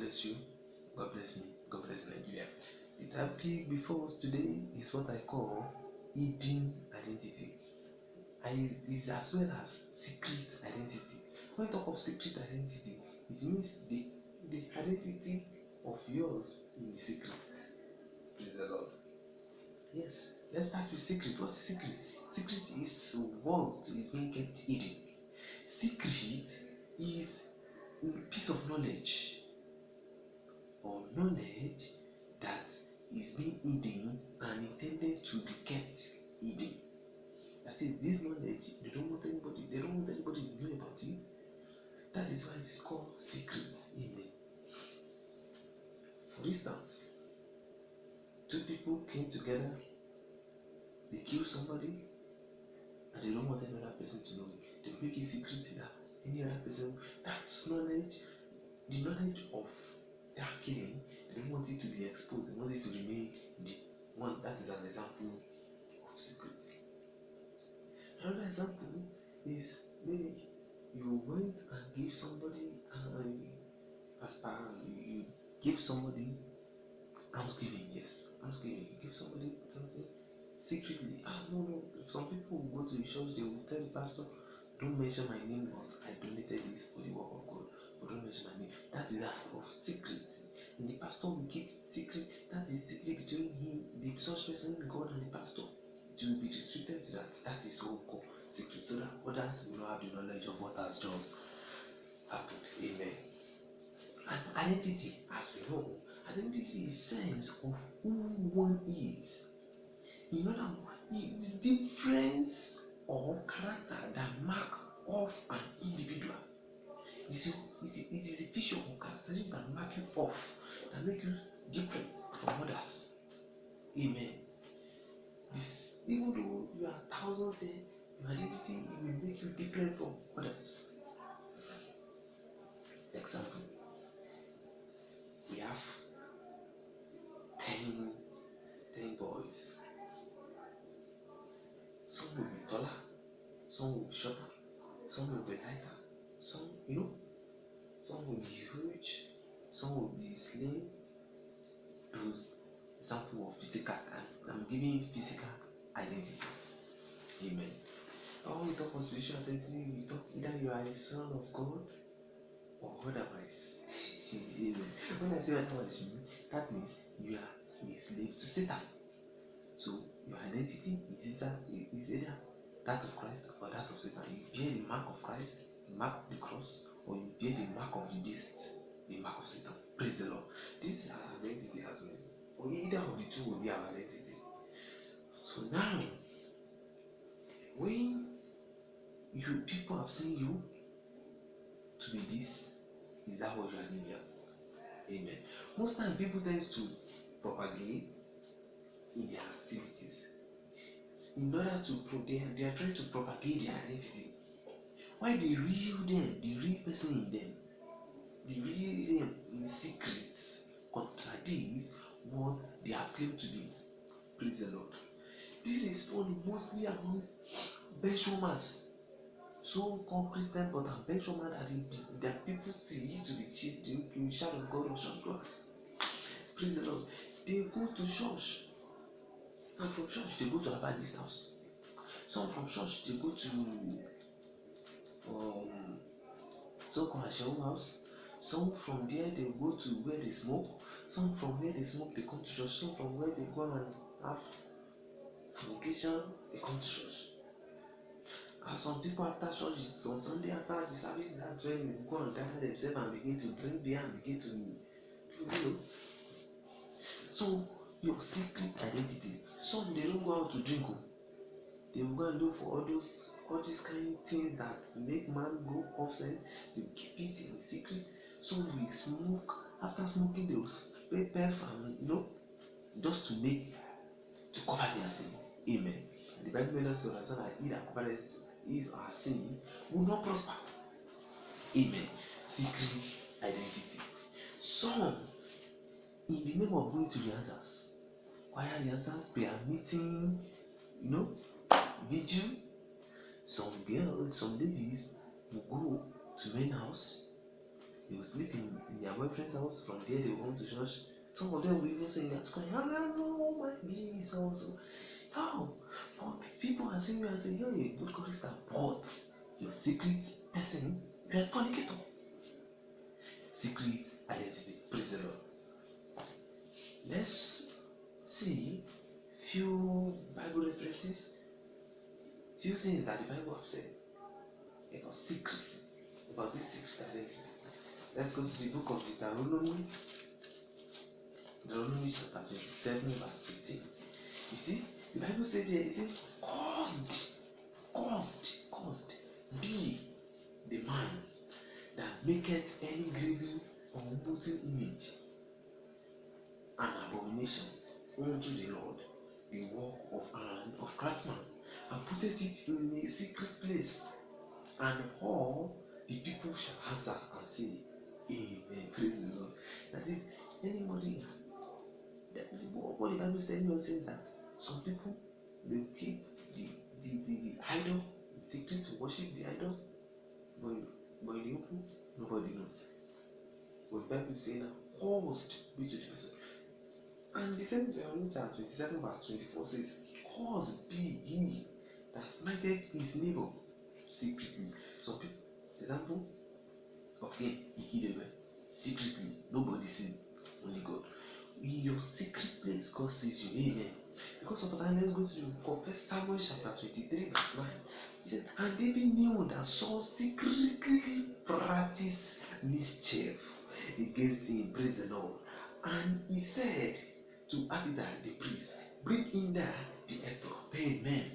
bless you. God bless me. God bless Nigeria. The topic before us today is what I call hidden identity. And it is as well as secret identity. When we talk of secret identity, it means the identity of yours in the secret. Praise the Lord. Yes, let's start with secret. What is secret? Secret is what is being kept hidden. Secret is a piece of knowledge or knowledge that is being hidden and intended to be kept hidden. That is, this knowledge, they don't want anybody to know about it. That is why it's called secret. Amen. For instance, two people came together, they killed somebody, and they don't want another person to know it. They make it secret that any other person, that's knowledge, the knowledge of that killing, they don't want it to be exposed, they want it to remain the one. That is an example of secrets. Another example is maybe you went and gave somebody you give somebody almsgiving. Yes, almsgiving. You give somebody something secretly. No. Some people will go to the church, they will tell the pastor, don't mention my name, but I donated this for the work of God. But don't mention my name. That is act of secrecy. And the pastor will keep secret. That is secret between him, the such person, God, and the pastor. It will be restricted to that. That is so called secret, so that others will not have the knowledge of what has just happened. Amen. And identity, as we know, identity is sense of who one is. In other words, it's difference or character that mark off an individual. It is a feature or characteristic that mark you off, that make you different from others. Amen. This, even though you are thousands there, your identity will make you different from others. Example, we have 10 boys. Some will be taller, some will be shorter, some will be lighter, some will be huge, some will be slim. Those example of physical, and I'm giving physical identity. Amen. When we talk of spiritual identity, we talk either you are a son of God or otherwise. Amen. When I say otherwise, that means you are a slave to Satan. So your identity is either that of Christ or that of Satan. You bear the mark of Christ, the mark of the cross, or you bear the mark of the beast, the mark of Satan. Praise the Lord. This is our identity as men. Or either of the two will be our identity. So now, when people have seen you to be this, is that what you are doing here? Amen. Most times people tend to propagate in their activities. In order to they are trying to propagate their identity. Why the real them, the real person in them, the real them in secret contradicts what they have claimed to be. Praise the Lord. This is found mostly among benchwarmers, so-called Christian, but are benchwarmers that people see to be child of God or child of grace. Praise the Lord. They go to church, and from church they go to Abadi's house. Some from church they go to so-called Ashewu house. Some from there they go to where they smoke. Some from where they smoke they come to church. Some from where they go and have fornication they come to church. And some people after church, on Sunday after the service, that's when they go and gather themselves and begin to drink beer and begin to So your secret identity. Some they don't go out to drink. They will go and look for all these kind of things that make man go upset. They will keep it in secret. Some will smoke. After smoking, they will spray perfume, just to cover their sin. Amen. The Bible makes us understand that he that covers his or her sin will not prosper. Amen. Secret identity. Some, in the name of going to rehearsals, choir rehearsals, prayer meeting, vigil, some girls, some ladies will go to men's house They will sleep in their boyfriend's house. From there, they will come to church. Some of them will even sing that crying, "I know my baby is also." How? But people are seeing you and saying, "You're a good chorister," but your secret person, you're a fornicator. Secret identity. Praise the Lord. Let's see few Bible references, few things that the Bible have said about secrecy, about this secret identity. Let's go to the book of Deuteronomy. Deuteronomy chapter 27, verse 15. You see, the Bible said there, it said, caused be the man that maketh any graven or molten image an abomination unto the Lord, the work of hand of craftsman, and putteth it in a secret place, and all the people shall answer and say, Amen. Praise the Lord. That is, anybody, what the Bible is telling us is that some people, they will keep the idol in secret to worship the idol, but in the open, nobody knows. What the Bible is saying now, caused be to the person. And the same Deuteronomy chapter 27, verse 24 says, Caused be he that smiteth his neighbor secretly. Some people, example of gain, he killed away secretly. Nobody sees, only God. In your secret place, God sees you. Amen. Because of that, let's go to confess Samuel chapter 23, verse 9. He said, And David knew that Saul secretly practiced mischief against him. Praise the Lord. And he said to Abijah the priest, Bring in there the heifer. Amen.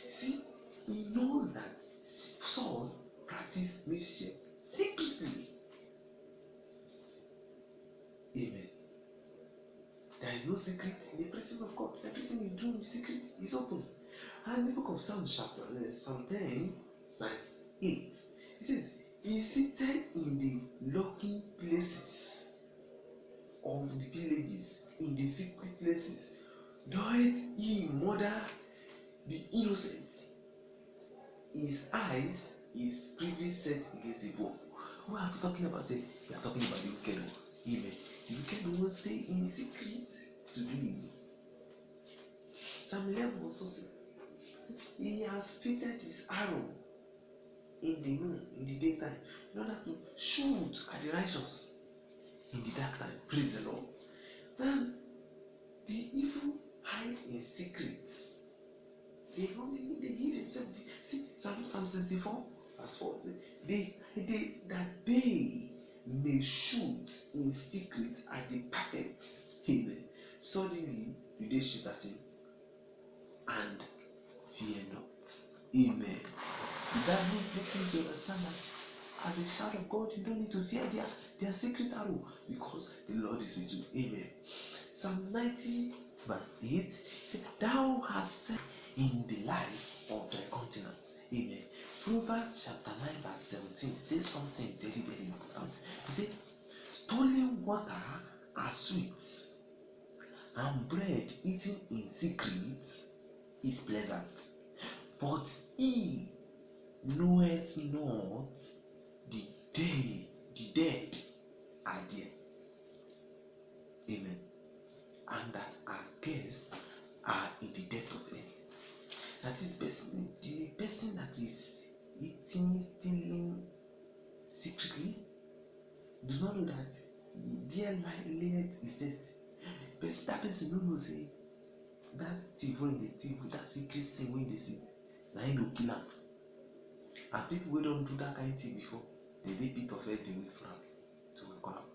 See, he knows that Saul practiced mischief secretly. Amen. There is no secret in the presence of God. Everything you do in the secret is open. And the book of Psalms chapter Psalm 10, like 8, it says, He is seated in the lurking places of the villages, in the secret places, doeth he murder the innocent. His eyes is privily set against the bow. What are we talking about? We are talking about the wicked one. Amen. The wicked one stay in secret to do evil. Psalm 11 also says, He has fitted his arrow in the moon, in the daytime, in order to shoot at the righteous in the dark time. Praise the Lord. Now, the evil hide in secret. They hid themselves. See, Psalm 64, verse 4 says, they may shoot in secret at the perfect. Amen. Suddenly, they shoot at him and fear not. Amen. The Bible is making you to understand that as a child of God, you don't need to fear their secret arrow, because the Lord is with you. Amen. Psalm 90, verse 8 says, Thou hast set in the light of thy countenance. Amen. Proverbs chapter 9, verse 17 says something very, very important. He said, Stolen water are sweet, and bread eaten in secret is pleasant, but he knoweth not the dead are there. Amen. And that our guests are in the depth of hell. That is the person that is eating, stealing secretly, do not know that their life is death. But that person don't know, say, that thief when they thief, that secret thing when they see, now he will kill him. And people who don't do that kind of thing before, they pit of hell, they wait for him to call him.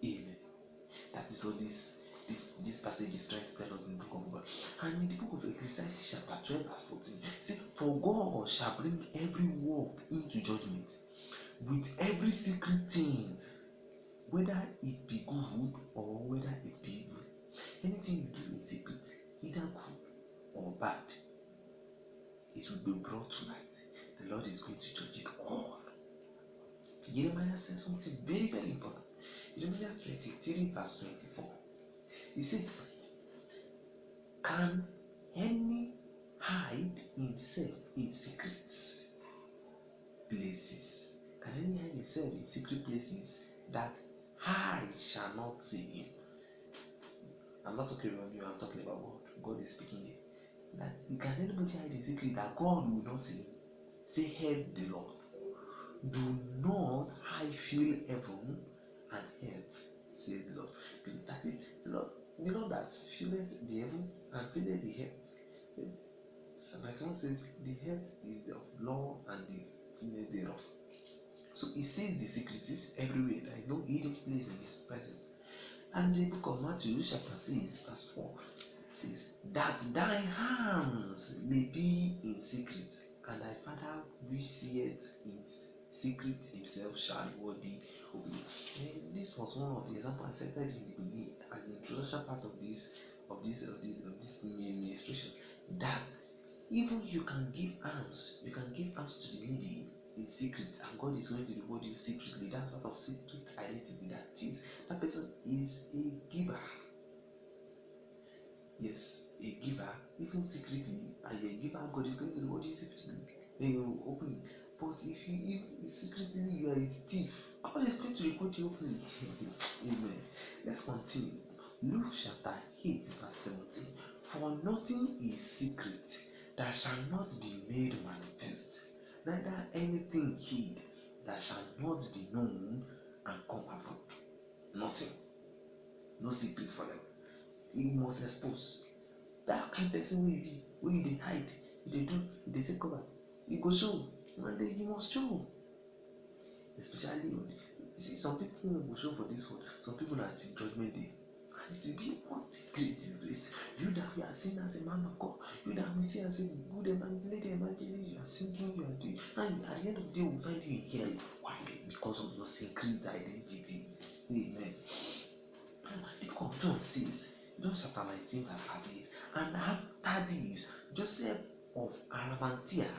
Amen. That is all this passage is trying to tell us in the book of God. And in the book of Ecclesiastes chapter 12, verse 14, it says, For God shall bring every work into judgment, with every secret thing, whether it be good or whether it be evil. Anything you do in secret, either good or bad, it will be brought to light. The Lord is going to judge it all. Jeremiah says something very, very important. Jeremiah 23, verse 24. He says, Can any hide himself in secret places? Can any hide himself in secret places that I shall not see him? I'm not talking about you, I'm talking about God is speaking here. That can anybody hide in secret that God will not see him? Say, head the Lord. Do not I feel heaven and earth, say the Lord. That is the Lord that filleth the heaven and filleth the earth. Psalm 91 says, the earth is the law and is fullness thereof. So he sees the secrets, he sees everywhere. There is no hidden place in his presence. And the book of Matthew, chapter 6, verse 4 says, that thine hands may be in secret, and thy Father which seeth in secret himself shall reward thee openly. This was one of the examples I cited in the beginning, and the introduction part of this ministration, that even you can give alms to the needy in secret, and God is going to reward you secretly. That's part of secret identity. That person is a giver. Yes, a giver, even secretly, and a giver, God is going to reward you secretly, openly. But if secretly you are a thief, God is going to reward you openly. Amen. Let's continue. Luke chapter 8, verse 17. For nothing is secret that shall not be made manifest, neither anything hid that shall not be known and come abroad. Nothing. No secret for them. You must expose. That kind of person will be when they hide, they do, they take cover. You go show. One day you must show. Especially when you see some people will show for this world, some people are at the judgment day. And it will be what great disgrace. You that we are seen as a man of God, you that we see as a good evangelist, you are singing, you are doing, and at the end of the day we'll find you in hell. Why? Because of your secret identity. Amen. The book of John says, John chapter 19, verse 38, and after this, Joseph of Arimathea,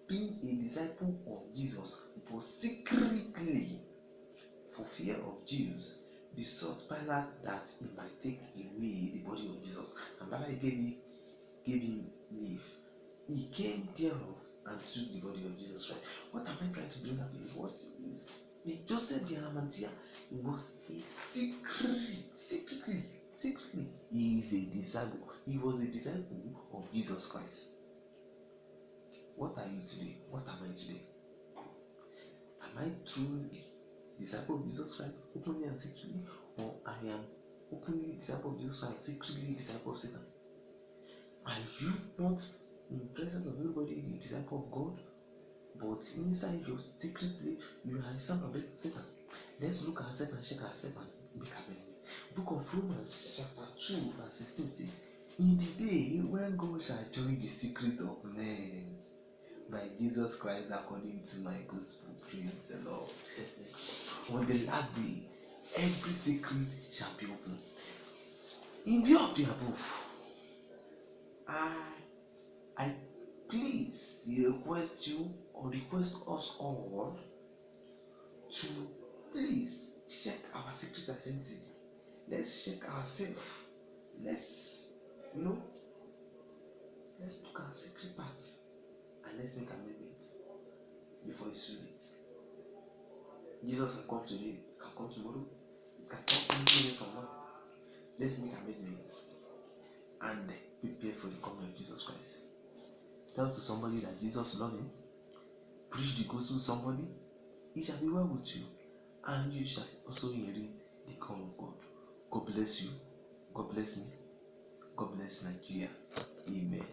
being a disciple of Jesus, was secretly, for fear of Jews, besought Pilate that he might take away the body of Jesus. And Pilate gave him leave. He came thereof and took the body of Jesus Christ. What am I trying to bring up here? What is Joseph the Arimathea was a secretly. He is a disciple. He was a disciple of Jesus Christ. What are you today? What am I today? Am I truly disciple of Jesus Christ, openly and secretly, or I am openly disciple of Jesus Christ, secretly disciple of Satan? Are you not in presence of everybody the disciple of God, but inside your secret place you are a son of Satan? Let's look at ourselves and check ourselves and make amendment. Book of Romans chapter 2 verse 16 says, in the day when God shall join the secret of men by Jesus Christ according to my gospel, praise the Lord. On the last day, every secret shall be open. In view of the above, I please request you or request us all to please check our secret identity. Let's check ourselves. Let's look at our secret parts and let's make amendments before it's too late. Jesus can come today, can come tomorrow, can come any minute from now. Let's make amendments and prepare for the coming of Jesus Christ. Tell to somebody that Jesus loves him. Preach the gospel to somebody. It shall be well with you, and you shall also inherit the kingdom of God. God bless you. God bless me. God bless Nigeria. Amen.